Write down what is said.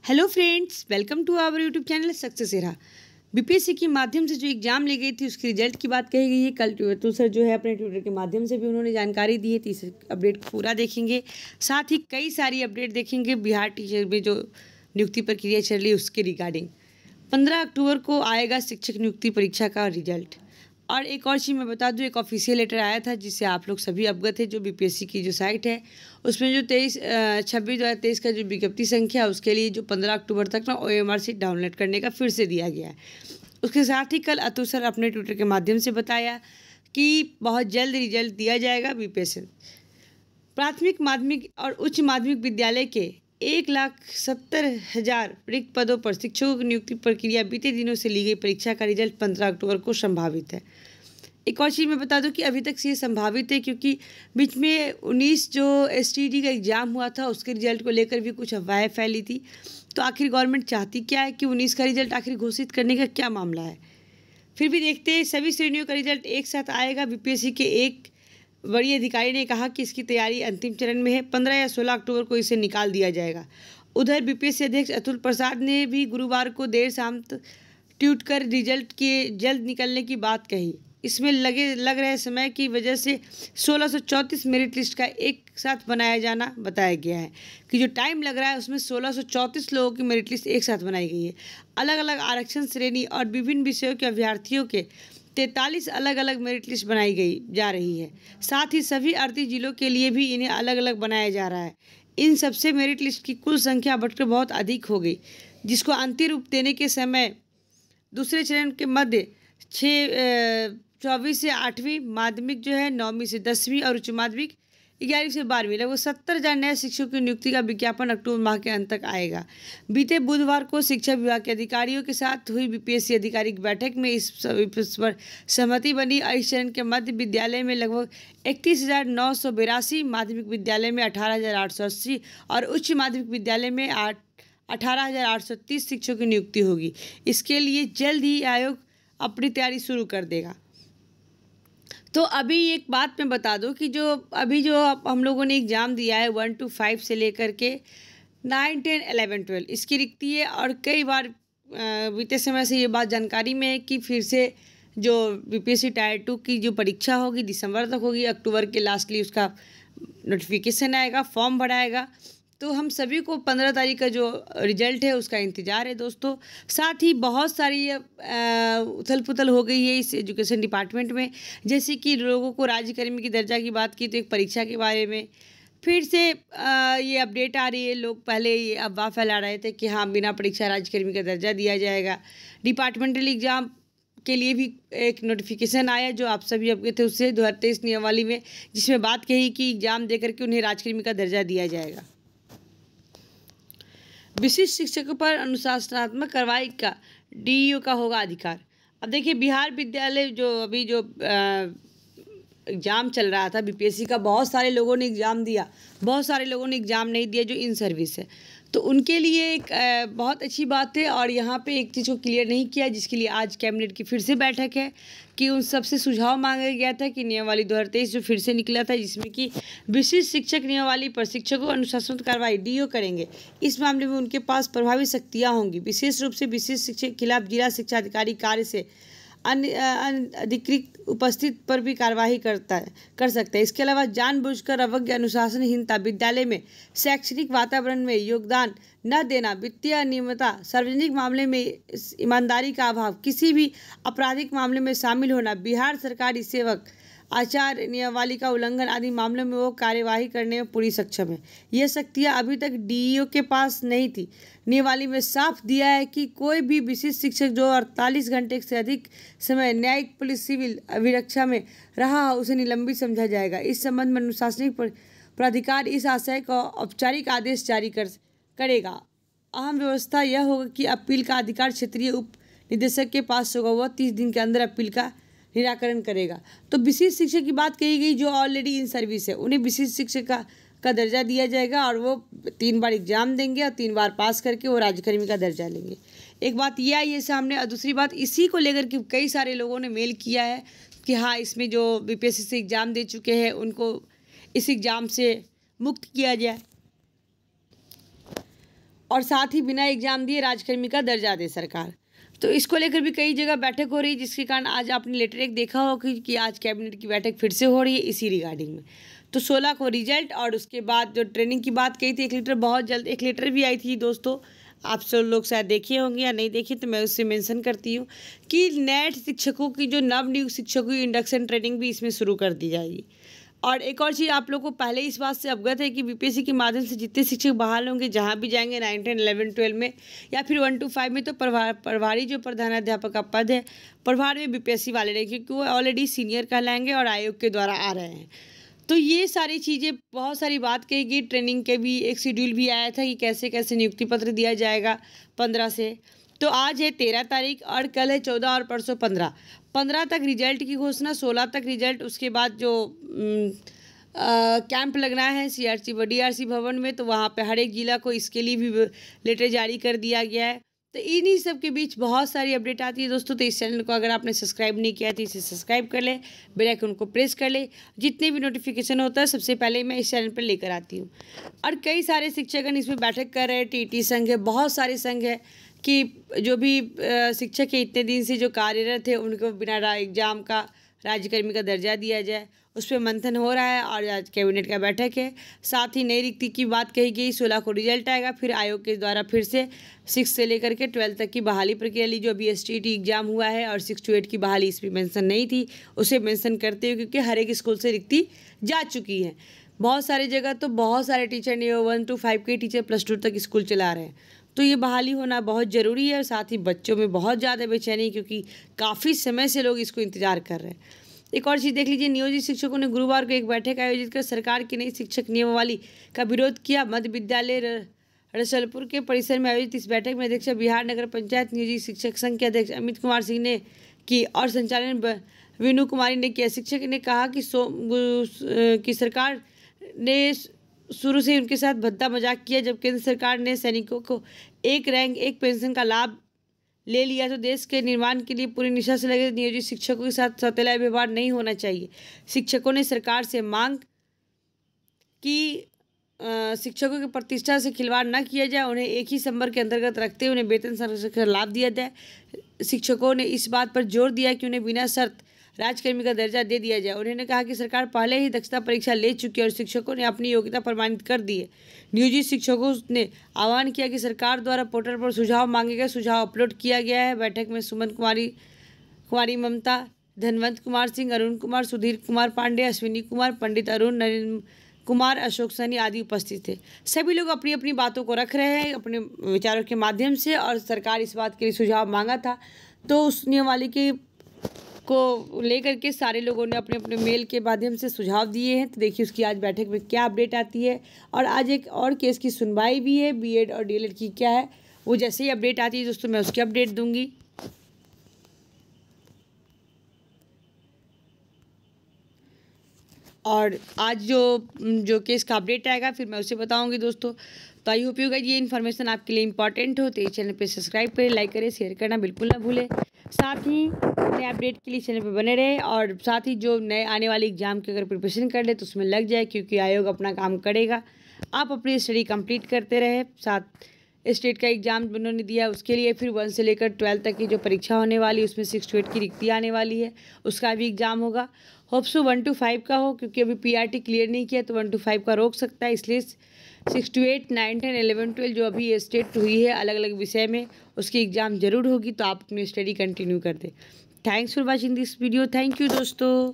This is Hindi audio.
Hello friends, welcome to our YouTube channel success era. BPSC के माध्यम से जो एग्जाम ली गई थी उसके रिजल्ट की बात कही गई है। कल तो सर जो है अपने ट्विटर के माध्यम से भी उन्होंने जानकारी दी है, तो इस अपडेट को पूरा देखेंगे। साथ ही कई सारी अपडेट देखेंगे बिहार टीचर में जो नियुक्ति प्रक्रिया चल रही है उसके रिगार्डिंग। 15 अक्टूबर को आएगा शिक्षक नियुक्ति परीक्षा का रिजल्ट। और एक और चीज़ मैं बता दूं, एक ऑफिशियल लेटर आया था जिससे आप लोग सभी अवगत है। जो बीपीएससी की जो साइट है उसमें जो 26/2023 का जो विज्ञप्ति संख्या है उसके लिए जो 15 अक्टूबर तक ना OMR शीट डाउनलोड करने का फिर से दिया गया है। उसके साथ ही कल अतुल सर अपने ट्विटर के माध्यम से बताया कि बहुत जल्द रिजल्ट दिया जाएगा। बीपीएससी प्राथमिक माध्यमिक और उच्च माध्यमिक विद्यालय के 1,70,000 रिक्त पदों पर शिक्षकों की नियुक्ति प्रक्रिया बीते दिनों से ली गई परीक्षा का रिजल्ट 15 अक्टूबर को संभावित है। एक और चीज़ मैं बता दूं कि अभी तक से ये संभावित है क्योंकि बीच में 19 जो STD का एग्ज़ाम हुआ था उसके रिजल्ट को लेकर भी कुछ अफवाहें फैली थी। तो आखिर गवर्नमेंट चाहती क्या है कि 19 का रिजल्ट आखिर घोषित करने का क्या मामला है। फिर भी देखते हैं, सभी श्रेणियों का रिजल्ट एक साथ आएगा। बीपीएससी के एक वरीय अधिकारी ने कहा कि इसकी तैयारी अंतिम चरण में है। 15 या 16 अक्टूबर को इसे निकाल दिया जाएगा। उधर बीपीएससी अध्यक्ष अतुल प्रसाद ने भी गुरुवार को देर शाम ट्वीट कर रिजल्ट के जल्द निकलने की बात कही। इसमें लग रहे समय की वजह से 1634 मेरिट लिस्ट का एक साथ बनाया जाना बताया गया है कि जो टाइम लग रहा है उसमें 1634 लोगों की मेरिट लिस्ट एक साथ बनाई गई है। अलग अलग आरक्षण श्रेणी और विभिन्न विषयों के अभ्यर्थियों के 43 अलग अलग मेरिट लिस्ट बनाई गई जा रही है। साथ ही सभी 38 जिलों के लिए भी इन्हें अलग अलग बनाया जा रहा है। इन सबसे मेरिट लिस्ट की कुल संख्या बढ़कर बहुत अधिक हो गई, जिसको अंतिम रूप देने के समय दूसरे चरण के मध्य 24 से 8वीं माध्यमिक जो है, 9वीं से 10वीं और उच्च माध्यमिक 11वीं से 12वीं लगभग 70,000 नए शिक्षकों की नियुक्ति का विज्ञापन अक्टूबर माह के अंत तक आएगा। बीते बुधवार को शिक्षा विभाग के अधिकारियों के साथ हुई बीपीएससी आधिकारिक बैठक में इस पर सहमति बनी। इस चरण के मध्य विद्यालय में लगभग 31,982, माध्यमिक विद्यालय में 18,880 और उच्च माध्यमिक विद्यालय में 18,830 शिक्षकों की नियुक्ति होगी। इसके लिए जल्द ही आयोग अपनी तैयारी शुरू कर देगा। तो अभी एक बात मैं बता दूं कि जो हम लोगों ने एग्ज़ाम दिया है 1 to 5 से लेकर के 9, 10, 11, 12 इसकी रिक्ति है। और कई बार बीते समय से ये बात जानकारी में है कि फिर से जो बीपीएससी टायर 2 की जो परीक्षा होगी दिसंबर तक होगी। अक्टूबर के लास्टली उसका नोटिफिकेशन आएगा, फॉर्म भराएगा। तो हम सभी को 15 तारीख का जो रिजल्ट है उसका इंतज़ार है दोस्तों। साथ ही बहुत सारी उथल पुथल हो गई है इस एजुकेशन डिपार्टमेंट में, जैसे कि लोगों को राज्यकर्मी की दर्जा की बात की तो एक परीक्षा के बारे में फिर से ये अपडेट आ रही है। लोग पहले ये अफवाह फैला रहे थे कि हाँ, बिना परीक्षा राज्यकर्मी का दर्जा दिया जाएगा। डिपार्टमेंटल एग्ज़ाम के लिए भी एक नोटिफिकेशन आया जो आप सभी अवगत थे उससे 2023 नियमावली में, जिसमें बात कही कि एग्ज़ाम देकर के उन्हें राज्यकर्मी का दर्जा दिया जाएगा। विशिष्ट शिक्षकों पर अनुशासनात्मक कार्रवाई का DEO का होगा अधिकार। अब देखिए, बिहार विद्यालय जो अभी जो एग्ज़ाम चल रहा था बीपीएससी का, बहुत सारे लोगों ने एग्ज़ाम दिया, बहुत सारे लोगों ने एग्ज़ाम नहीं दिया जो इन सर्विस है। तो उनके लिए एक बहुत अच्छी बात है। और यहाँ पे एक चीज़ को क्लियर नहीं किया, जिसके लिए आज कैबिनेट की फिर से बैठक है कि उन सबसे सुझाव मांगा गया था कि नियमावली 2023 जो फिर से निकला था, जिसमें कि विशिष्ट शिक्षक नियमावली पर शिक्षकों अनुशासनात्मक कार्रवाई DEO करेंगे। इस मामले में उनके पास प्रभावी शक्तियाँ होंगी। विशेष रूप से विशिष्ट शिक्षक के खिलाफ जिला शिक्षा अधिकारी कार्य से अनधिकृत उपस्थित पर भी कार्रवाई कर सकता है। इसके अलावा जानबूझकर अवज्ञ अनुशासनहीनता, विद्यालय में शैक्षणिक वातावरण में योगदान न देना, वित्तीय अनियमितता, सार्वजनिक मामले में ईमानदारी का अभाव, किसी भी आपराधिक मामले में शामिल होना, बिहार सरकारी सेवक आचार नियमावली का उल्लंघन आदि मामलों में वो कार्यवाही करने में पूरी सक्षम है। ये शक्तियाँ अभी तक DEO के पास नहीं थी। नियमावली में साफ दिया है कि कोई भी विशिष्ट शिक्षक जो 48 घंटे से अधिक समय न्यायिक, पुलिस, सिविल अभिरक्षा में रहा हो उसे निलंबित समझा जाएगा। इस संबंध में अनुशासनिक प्राधिकार इस आशय का औपचारिक आदेश जारी करेगा। अहम व्यवस्था यह होगा कि अपील का अधिकार क्षेत्रीय उप निदेशक के पास होगा। वह 30 दिन के अंदर अपील का निराकरण करेगा। तो विशिष्ट शिक्षक की बात कही गई जो ऑलरेडी इन सर्विस है, उन्हें विशिष्ट शिक्षक का दर्जा दिया जाएगा और वो 3 बार एग्जाम देंगे और 3 बार पास करके वो राज्यकर्मी का दर्जा लेंगे। एक बात ये आई है सामने। और दूसरी बात, इसी को लेकर के कई सारे लोगों ने मेल किया है कि हाँ, इसमें जो बीपीएससी से एग्ज़ाम दे चुके हैं उनको इस एग्ज़ाम से मुक्त किया जाए। और साथ ही बिना एग्जाम दिए राज्यकर्मी का दर्जा दे सरकार। तो इसको लेकर भी कई जगह बैठक हो रही है, जिसके कारण आज आपने लेटर एक देखा होगा कि आज कैबिनेट की बैठक फिर से हो रही है इसी रिगार्डिंग में। तो 16 को रिजल्ट और उसके बाद जो ट्रेनिंग की बात कही थी, एक लेटर भी आई थी दोस्तों, आप सब लोग शायद देखे होंगे या नहीं देखे, तो मैं उससे मेंशन करती हूँ कि नेट शिक्षकों की जो नवनियुक्त शिक्षकों की इंडक्शन ट्रेनिंग भी इसमें शुरू कर दी जाएगी। और एक और चीज़, आप लोग को पहले इस बात से अवगत है कि बीपीएससी के माध्यम से जितने शिक्षक बहाल होंगे, जहाँ भी जाएंगे 9, 10, 11, 12 में या फिर 1 to 5 में, तो प्रभारी जो प्रधानाध्यापक का पद है प्रभार में बीपीएससी वाले रहेंगे, क्योंकि वो ऑलरेडी सीनियर कहलाएंगे और आयोग के द्वारा आ रहे हैं। तो ये सारी चीज़ें, बहुत सारी बात कही गई। ट्रेनिंग के भी एक शेड्यूल भी आया था कि कैसे कैसे नियुक्ति पत्र दिया जाएगा 15 से। तो आज है 13 तारीख और कल है 14 और परसों 15 तक रिजल्ट की घोषणा, 16 तक रिजल्ट। उसके बाद जो कैंप लगना है डीआरसी भवन में, तो वहाँ पे हर एक जिला को इसके लिए भी लेटर जारी कर दिया गया है। तो इन्हीं सब के बीच बहुत सारी अपडेट आती है दोस्तों। तो इस चैनल को अगर आपने सब्सक्राइब नहीं किया तो इसे सब्सक्राइब कर ले, बेल आइकन को प्रेस कर ले, जितने भी नोटिफिकेशन होता है सबसे पहले मैं इस चैनल पर लेकर आती हूँ। और कई सारे शिक्षकगण इसमें बैठक कर रहे हैं, टीटी संघ है, बहुत सारे संघ है कि जो भी शिक्षक के इतने दिन से जो कार्यरत थे उनको बिना एग्जाम का राज्यकर्मी का दर्जा दिया जाए, उस पर मंथन हो रहा है। और आज कैबिनेट का बैठक है। साथ ही नई रिक्ति की बात कही गई, 16 को रिजल्ट आएगा। फिर आयोग के द्वारा फिर से 6 से लेकर के 12 तक की बहाली प्रक्रिया ली, जो अभी एसटीईटी एग्जाम हुआ है और 6 to 8 की बहाली इस पर मेंशन नहीं थी, उसे मेंशन करते हुए, क्योंकि हर एक स्कूल से रिक्ति जा चुकी है। बहुत सारी जगह तो बहुत सारे टीचर ने 1 to 5 के टीचर +2 तक स्कूल चला रहे हैं। तो ये बहाली होना बहुत ज़रूरी है। और साथ ही बच्चों में बहुत ज़्यादा बेचैनी, क्योंकि काफ़ी समय से लोग इसको इंतज़ार कर रहे हैं। एक और चीज़ देख लीजिए, नियोजित शिक्षकों ने गुरुवार को एक बैठक आयोजित कर सरकार की नई शिक्षक नियमावली का विरोध किया। मध्य विद्यालय रसलपुर के परिसर में आयोजित इस बैठक में अध्यक्ष बिहार नगर पंचायत नियोजित शिक्षक संघ के अध्यक्ष अमित कुमार सिंह ने की और संचालन वीनू कुमारी ने किया। शिक्षक ने कहा कि सरकार ने शुरू से उनके साथ भद्दा मजाक किया। जब केंद्र सरकार ने सैनिकों को एक रैंक एक पेंशन का लाभ ले लिया, तो देश के निर्माण के लिए पूरी निष्ठा से लगे नियोजित शिक्षकों के साथ सौतेला व्यवहार नहीं होना चाहिए। शिक्षकों ने सरकार से मांग कि शिक्षकों की प्रतिष्ठा से खिलवाड़ न किया जाए, उन्हें एक ही संवर के अंतर्गत रखते हुए उन्हें वेतन संरक्षण का लाभ दिया जाए। शिक्षकों ने इस बात पर जोर दिया कि उन्हें बिना शर्त राज्यकर्मी का दर्जा दे दिया जाए। उन्होंने कहा कि सरकार पहले ही दक्षता परीक्षा ले चुकी है और शिक्षकों ने अपनी योग्यता प्रमाणित कर दी है। नियोजित शिक्षकों ने आह्वान किया कि सरकार द्वारा पोर्टल पर सुझाव मांगे गए, सुझाव अपलोड किया गया है। बैठक में सुमन कुमारी ममता, धनवंत कुमार सिंह, अरुण कुमार, सुधीर कुमार पांडे, अश्विनी कुमार, पंडित अरुण, नरेंद्र कुमार, अशोक सैनी आदि उपस्थित थे। सभी लोग अपनी अपनी बातों को रख रहे हैं अपने विचारों के माध्यम से। और सरकार इस बात के लिए सुझाव मांगा था, तो उस नियमावली को लेकर के सारे लोगों ने अपने अपने मेल के माध्यम से सुझाव दिए हैं। तो देखिए उसकी आज बैठक में क्या अपडेट आती है। और आज एक और केस की सुनवाई भी है, बीएड और डीएलएड की क्या है, वो जैसे ही अपडेट आती है दोस्तों मैं उसकी अपडेट दूंगी। और आज जो केस का अपडेट आएगा फिर मैं उसे बताऊंगी दोस्तों। तो आई होप यू गाइस ये इन्फॉर्मेशन आपके लिए इंपॉर्टेंट हो, तो इस चैनल पे सब्सक्राइब करें, लाइक करें, शेयर करना बिल्कुल ना भूलें। साथ ही नए अपडेट के लिए चैनल पे बने रहे। और साथ ही जो नए आने वाले एग्जाम की अगर प्रिपरेशन कर ले तो उसमें लग जाए, क्योंकि आयोग अपना काम करेगा। आप अपनी स्टडी कंप्लीट करते रहे। साथ स्टेट का एग्जाम उन्होंने दिया, उसके लिए फिर 1 से लेकर 12 तक की जो परीक्षा होने वाली है उसमें 6 to 8 की रिक्ति आने वाली है, उसका भी एग्जाम होगा। होप सो 1 to 5 का हो, क्योंकि अभी पीआरटी क्लियर नहीं किया तो 1 to 5 का रोक सकता है। इसलिए 6 to 8, 9, 10, 11, 12 जो अभी स्टेट हुई है अलग अलग विषय में, उसकी एग्ज़ाम जरूर होगी। तो आप अपनी स्टडी कंटिन्यू कर दें। Thanks for watching this video. Thank you दोस्तों।